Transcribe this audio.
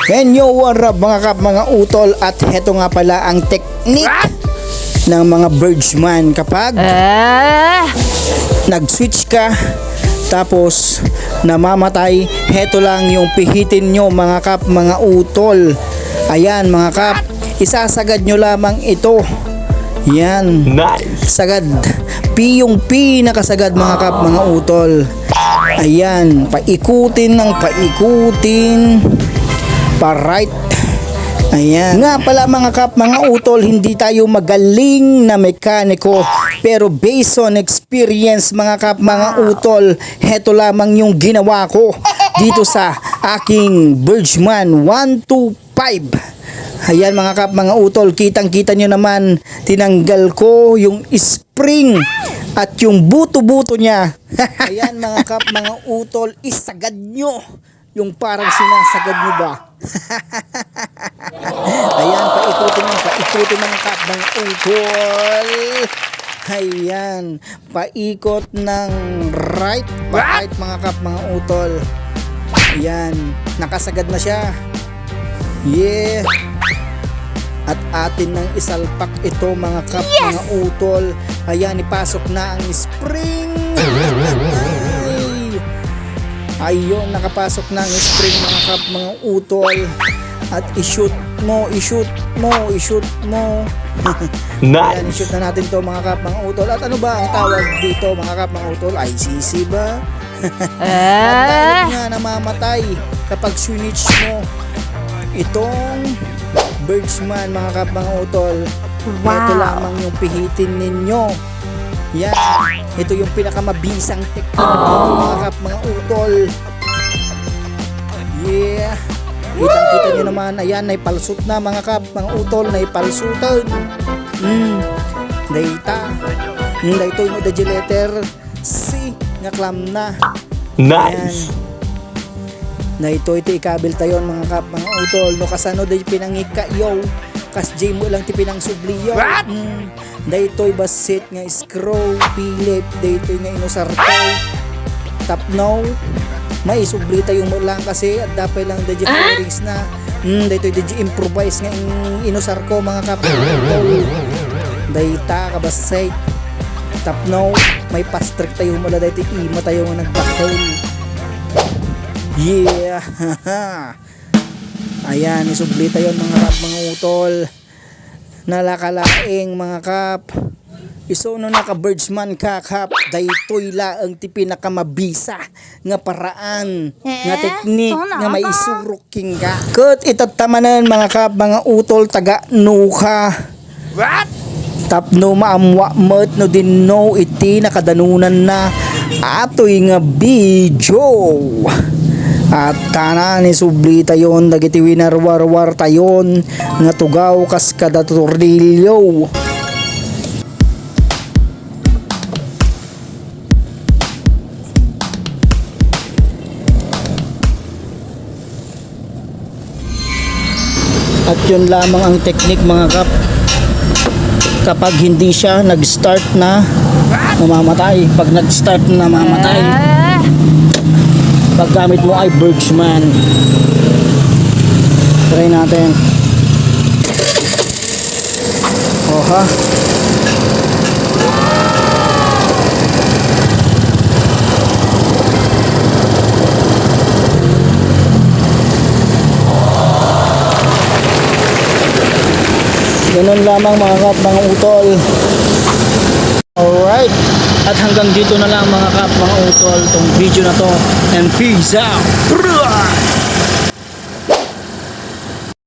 Henyo warab mga kap, mga utol. At heto nga pala ang teknik ng mga birdsman kapag nag-switch ka tapos namamatay. Heto lang yung pihitin nyo mga kap, mga utol. Ayan mga kap, isasagad nyo lamang ito. Yan, nice. Sagad, P yung pinakasagad mga kap, mga utol. Ayan, paikutin ng paikutin pa right. Ayan. Nga pala mga kap, mga utol, hindi tayo magaling na mekaniko, pero based on experience mga kap, mga utol, heto lamang yung ginawa ko dito sa aking Birdsman 125. Ayan mga kap, mga utol, kitang kita nyo naman, tinanggal ko yung spring at yung buto-buto niya. Ayan mga kap, mga utol, isagad nyo yung parang sinasagad nyo ba. Ayan, paikutin ng kap, mga utol. Ayan, paikot ng right, pa-right mga kap, mga utol. Ayan, nakasagad na siya. Yeah. At atin nang isalpak ito mga kap, mga utol. Ayan, ipasok na ang spring. Ayun, nakapasok na ang spring mga kap, mga utol. At i-shoot mo. Nice. Ayan, i-shoot na natin to mga kap, mga utol. At ano ba ang tawag dito mga kap, mga utol? ICC ba? At dahil nga namamatay kapag switch mo itong Birdsman mga kap, mga utol. Ito lamang yung pihitin ninyo. Yan, ito yung pinakamabisang teknik mga kap, mga utol. Yeah, kitang-kita nyo naman. Ayan, naipalsut na mga kap, mga utol, naipalsutan. Data dito mo da letter C nga klam na. Nice. Na ito ikabil tayon mga kap, mga utol. No kasano day pinangika yo, kas J mo lang ti pinang-subli yo. Daytoy basit nga scroll Philip, daytoy nga inusar ko tap now may subli tayo mo lang kasi at dapay lang dadya fairings na daytoy dadya improvise nga inusar ko mga kap. Dayta ka basit tap now may fast track tayo mo la daytoy ima tayo nga nagbacktail. Yeah. Ayan, isubli tayo mga kap, mga utol. Nalakalaing mga kap, iso no naka Birdsman ka kap, daytoy laang ti pinakamabisa nga paraan nga teknik nga may isurok king ka. Ket itatamanan mga kap, mga utol, taga nuka. What? Tapno maamwa met no dinno iti nakadanunan na atoy nga video. At tanan ni subli tayon dagiti winarwarwar tayon nga tugaw kas kada tornilyo. At yun lamang ang teknik mga kap. Kapag hindi siya nag-start na mamamatay, pag nag-start na mamamatay, paggamit mo ay Birdsman. Try natin. Oha. Ganun lamang mga kap, mga utol. Alright. At hanggang dito na lang mga kap, mga utol, tong video na to. And peace out!